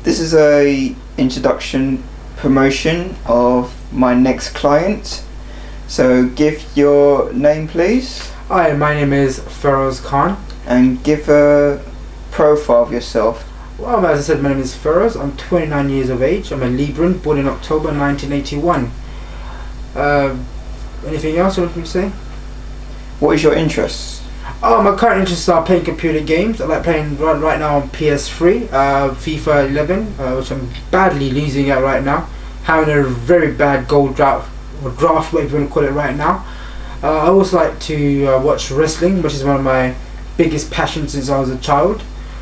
This is a introduction promotion of my next client. So give your name, please. Hi, my name is Feroz Khan. And give a profile of yourself. Well, as I said, my name is Feroz. I'm 29 years of age. I'm a Libran, born in October 1981. Anything else you want me to say? What is your interests? Oh, my current interests are playing computer games. I like playing right now on PS3, FIFA 11, which I'm badly losing at right now. Having a very bad gold draft, or draft, whatever you want to call it right now. I also like to watch wrestling, which is one of my biggest passions since I was a child.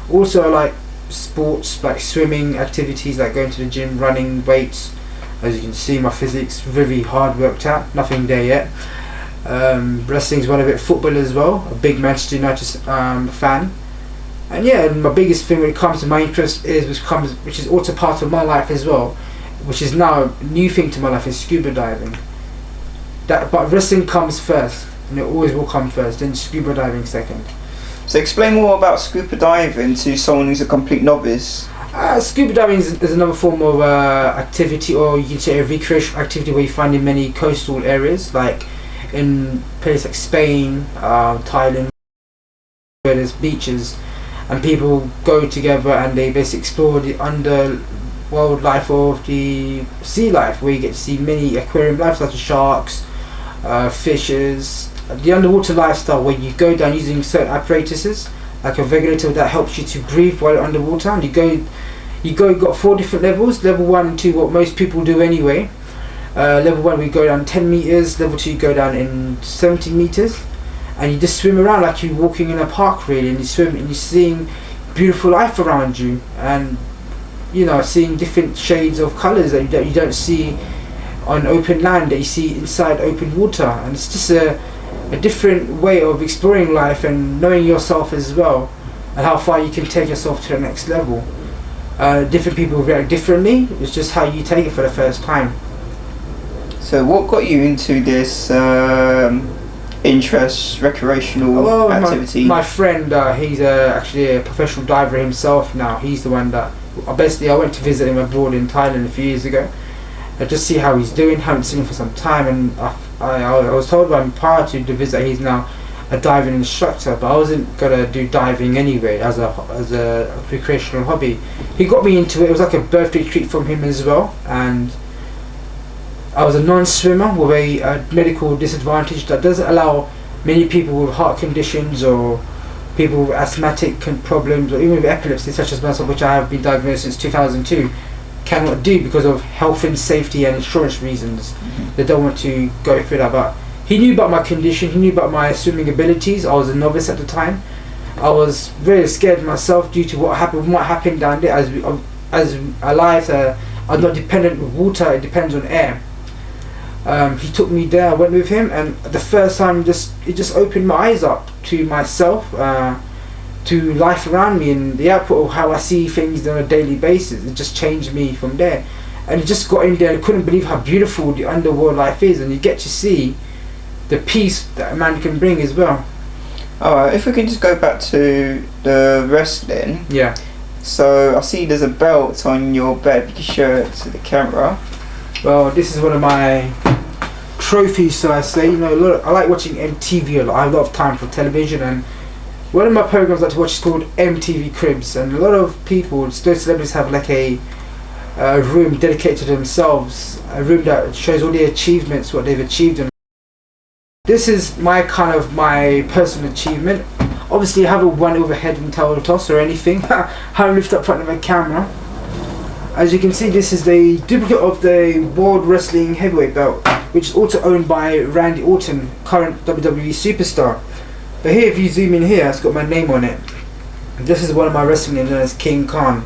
Also, I like sports like swimming activities, like going to the gym, running, weights. As you can see, my physics very hard worked out, nothing there yet. Wrestling's one of it, football as well, a big Manchester United fan. And yeah, my biggest thing when it comes to my interest is which is also part of my life as well, which is now a new thing to my life, is scuba diving. But wrestling comes first, and it always will come first, then scuba diving second. So explain more about scuba diving to someone who's a complete novice. Scuba diving is another form of activity, or you can say a recreational activity, where you find in many coastal areas, like in places like Spain, Thailand, where there's beaches, and people go together and they basically explore the underworld life of the sea life, where you get to see many aquarium life such as sharks, fishes, the underwater lifestyle, where you go down using certain apparatuses like a regulator that helps you to breathe while you're underwater. And you got 4 different levels. Level 1 and 2, what most people do anyway. Level 1 we go down 10 meters, level 2 you go down in 70 meters, and you just swim around like you're walking in a park really, and you swim and you're seeing beautiful life around you, and seeing different shades of colours that you don't see on open land, that you see inside open water. And it's just a different way of exploring life and knowing yourself as well, and how far you can take yourself to the next level. Different people react differently. It's just how you take it for the first time. So what got you into this interest, recreational activity? My friend, he's actually a professional diver himself now. He's the one that, basically I went to visit him abroad in Thailand a few years ago. I just see how he's doing, haven't seen him for some time, and I was told by him prior to the visit he's now a diving instructor, but I wasn't gonna do diving anyway as a recreational hobby. He got me into it. It was like a birthday treat from him as well, and I was a non-swimmer with a medical disadvantage that doesn't allow many people with heart conditions or people with asthmatic problems, or even with epilepsy such as myself, which I have been diagnosed since 2002, cannot do because of health and safety and insurance reasons. They don't want to go through that. But he knew about my condition, he knew about my swimming abilities. I was a novice at the time. I was very scared myself due to what happened down there, as our lives are not dependent on water, it depends on air. He took me there, I went with him, and the first time it just opened my eyes up to myself, to life around me, and the output of how I see things on a daily basis. It just changed me from there, and it just got in there. I couldn't believe how beautiful the underworld life is, and you get to see the peace that a man can bring as well. Alright, if we can just go back to the wrestling. Yeah. So I see there's a belt on your bed. You can show it to the camera. Well, this is one of my trophies, so I say. I like watching MTV a lot. I have a lot of time for television, and one of my programs I like to watch is called MTV Cribs, and a lot of people, those celebrities, have like a room dedicated to themselves, a room that shows all the achievements, what they've achieved. And this is my personal achievement. Obviously I haven't won over head and towel toss or anything. I haven't lifted up front of a camera. As you can see, this is the duplicate of the World Wrestling Heavyweight belt, which is also owned by Randy Orton, current WWE superstar. But here, if you zoom in here, it's got my name on it. This is one of my wrestling names, known as King Khan.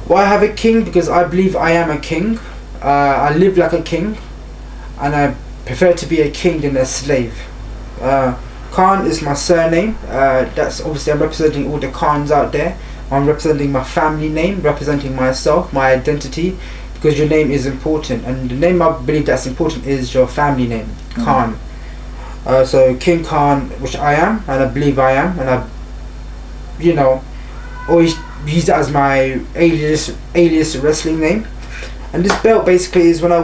Why I have a king? Because I believe I am a king. I live like a king, and I prefer to be a king than a slave. Khan is my surname. That's obviously, I'm representing all the Khans out there. I'm representing my family name, representing myself, my identity, because your name is important, and the name I believe that's important is your family name, Khan. So King Khan, which I am, and I believe I am, and I, always use that as my alias wrestling name. And this belt basically is when I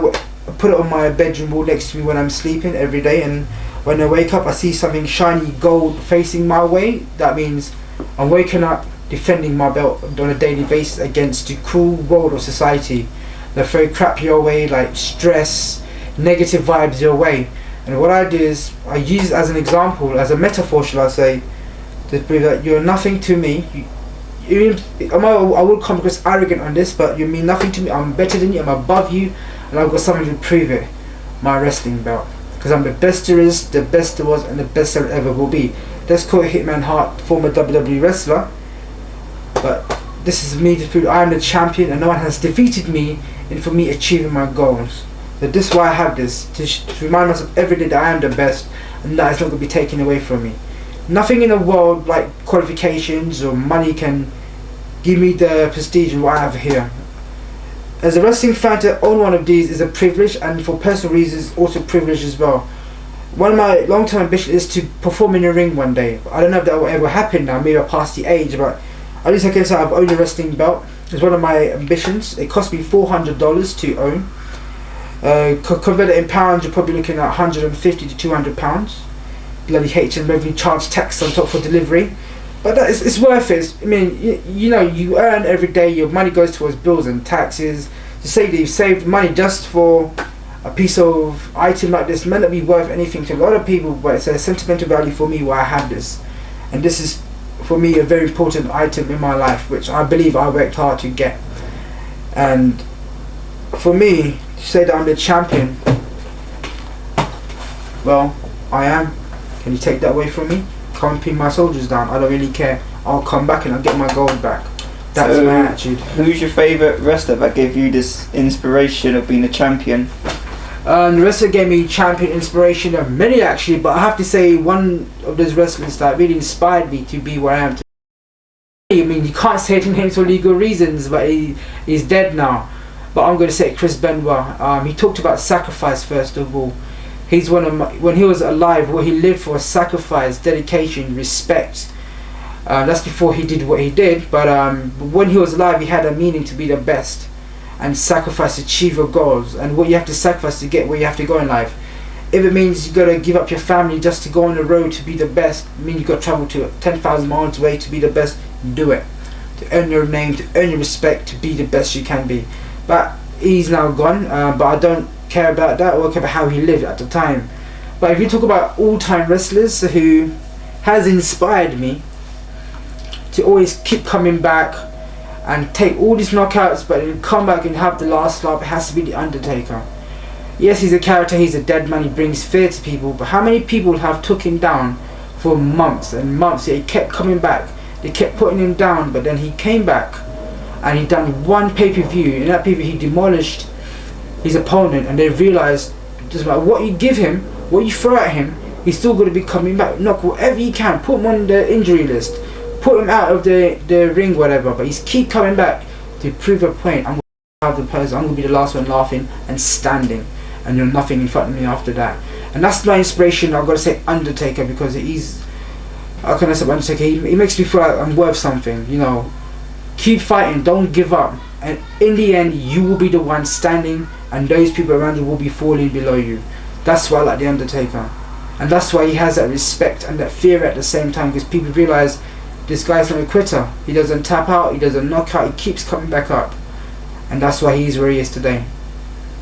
put it on my bedroom wall next to me when I'm sleeping every day, and when I wake up I see something shiny gold facing my way. That means I'm waking up defending my belt on a daily basis against the cruel world of society that throw crap your way, like stress, negative vibes your way. And what I do is I use it as an example, as a metaphor shall I say, to prove that you're nothing to me. I will come across arrogant on this, but you mean nothing to me. I'm better than you, I'm above you, and I've got something to prove it. My wrestling belt. Because I'm the best there is, the best there was, and the best there ever will be. Let's call it Hitman Hart, former WWE wrestler. But this is me to prove I am the champion and no one has defeated me in for me achieving my goals. So this is why I have this, to remind myself every day that I am the best and that it's not going to be taken away from me. Nothing in the world like qualifications or money can give me the prestige of what I have here. As a wrestling fan, to own one of these is a privilege, and for personal reasons also a privilege as well. One of my long-term ambitions is to perform in a ring one day. I don't know if that will ever happen now, maybe I'm past the age, but at least I can say I've owned a wrestling belt. It's one of my ambitions. It cost me $400 to own. Convert it in pounds, you're probably looking at 150 to 200 pounds. Bloody HM revenue charge tax on top for delivery. But that is, it's worth it. I mean, you know, you earn every day, your money goes towards bills and taxes. To say that you've saved money just for a piece of item like this may not be worth anything to a lot of people, but it's a sentimental value for me why I have this. And this is, for me, a very important item in my life, which I believe I worked hard to get. And for me, to say that I'm the champion, well, I am. Can you take that away from me? Come and pin my soldiers down. I don't really care. I'll come back and I'll get my gold back. That's so, my attitude. Who's your favourite wrestler that gave you this inspiration of being a champion? The wrestler gave me champion inspiration. There are many actually, but I have to say one of those wrestlers that really inspired me to be where I am today. I mean, you can't say his name for legal reasons, but he's dead now. But I'm going to say Chris Benoit. He talked about sacrifice first of all. He's one of my, when he was alive, what he lived for was sacrifice, dedication, respect. That's before he did what he did, but when he was alive, he had a meaning to be the best and sacrifice to achieve your goals and what you have to sacrifice to get where you have to go in life. If it means you got to give up your family just to go on the road to be the best, I mean you got to travel to 10,000 miles away to be the best, do it. To earn your name, to earn your respect, to be the best you can be. But he's now gone, but I don't care about that or care about how he lived at the time. But if you talk about all-time wrestlers who has inspired me to always keep coming back and take all these knockouts but then come back and have the last laugh, it has to be The Undertaker. Yes, he's a character, he's a dead man, he brings fear to people, but how many people have took him down for months and months, yet he kept coming back, they kept putting him down, but then he came back and he done one pay-per-view. In that pay-per-view he demolished his opponent, and they realised just like what you give him, what you throw at him, he's still going to be coming back. Knock whatever you can, put him on the injury list, put him out of the ring, whatever, but he's keep coming back to prove a point. I'm going to have the person, I'm going to be the last one laughing and standing, and you're nothing in front of me after that. And that's my inspiration. I've got to say Undertaker, because he's, how can I say Undertaker, he makes me feel like I'm worth something, you know. Keep fighting, don't give up, and in the end you will be the one standing and those people around you will be falling below you. That's why I like The Undertaker, and that's why he has that respect and that fear at the same time, because people realise this guy's not a quitter. He doesn't tap out, he doesn't knock out, he keeps coming back up, and that's why he is where he is today.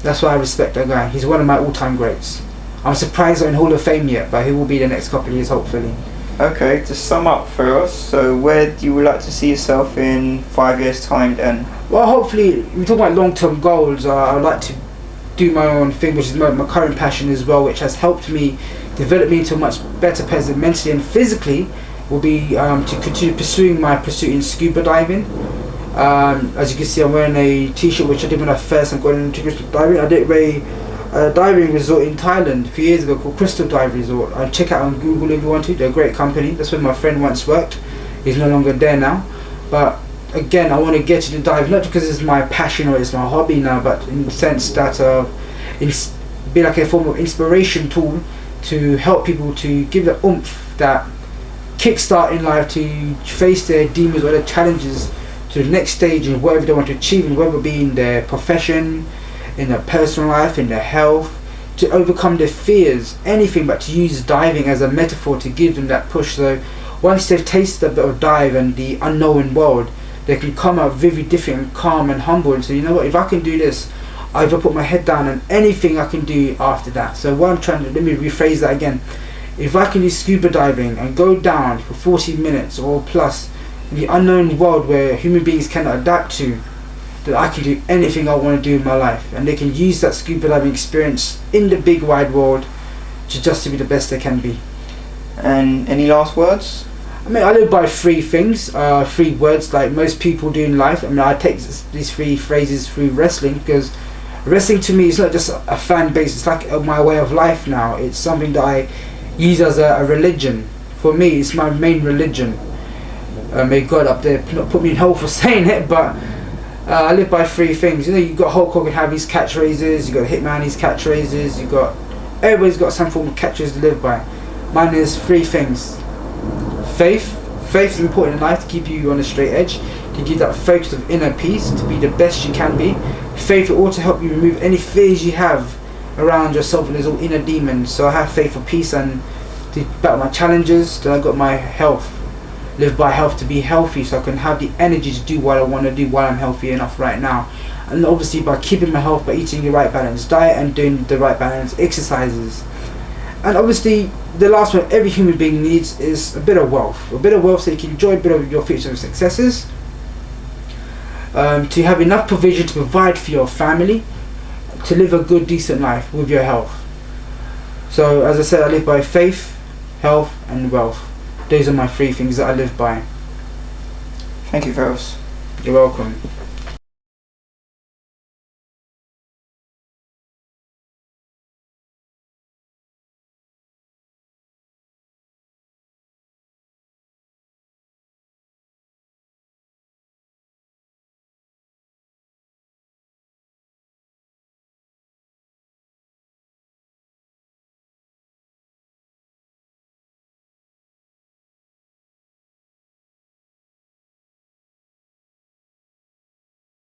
That's why I respect that guy. He's one of my all-time greats. I'm surprised he's not in Hall of Fame yet, but he will be the next couple of years hopefully. Okay, to sum up for us, so where do you like to see yourself in 5 years time then? Well, hopefully, we talk about long-term goals. I'd like to do my own thing, which is my current passion as well, which has helped me develop me into a much better person mentally and physically. Will be to continue pursuing my pursuit in scuba diving. As you can see, I'm wearing a t-shirt which I did when I first got into diving. I did a diving resort in Thailand a few years ago called Crystal Dive Resort. Check out on Google if you want to. They're a great company. That's where my friend once worked. He's no longer there now, but again, I want to get to the dive, not because it's my passion or it's my hobby now, but in the sense that it's be like a form of inspiration tool to help people to give the oomph, that kickstart in life to face their demons or their challenges, to the next stage in whatever they want to achieve, and whether it be in their profession, in their personal life, in their health, to overcome their fears, anything, but to use diving as a metaphor to give them that push. So once they've tasted a bit of dive and the unknown world, they can come out very different and calm and humble and say, you know what, if I can do this, I either put my head down and anything I can do after that. So what I'm trying to, let me rephrase that again. If I can do scuba diving and go down for 40 minutes or plus in the unknown world where human beings cannot adapt to, that I can do anything I want to do in my life, and they can use that scuba diving experience in the big wide world to be the best they can be. And any last words? I mean, I live by three things, three words like most people do in life. I mean, I take these three phrases through wrestling, because wrestling to me is not just a fan base, it's like my way of life now. It's something that I use as a religion. For me, it's my main religion. May God up there not put me in hell for saying it, but I live by three things. You know, you've got Hulk Hogan have his catchphrases, you've got Hitman his catchphrases, everybody's got some form of catchphrases to live by. Mine is three things. Faith is important in life to keep you on the straight edge, to give that focus of inner peace, to be the best you can be. Faith will also help you remove any fears you have around yourself and those all inner demons. So I have faith for peace and to battle my challenges. Then I got my health. Live by health to be healthy, so I can have the energy to do what I want to do while I'm healthy enough right now. And obviously by keeping my health, by eating the right balanced diet and doing the right balanced exercises. And obviously the last one every human being needs is a bit of wealth. A bit of wealth so you can enjoy a bit of your future successes. To have enough provision to provide for your family, to live a good decent life with your health. So as I said, I live by faith, health and wealth. Those are my three things that I live by. Thank you, Feroz. You're welcome.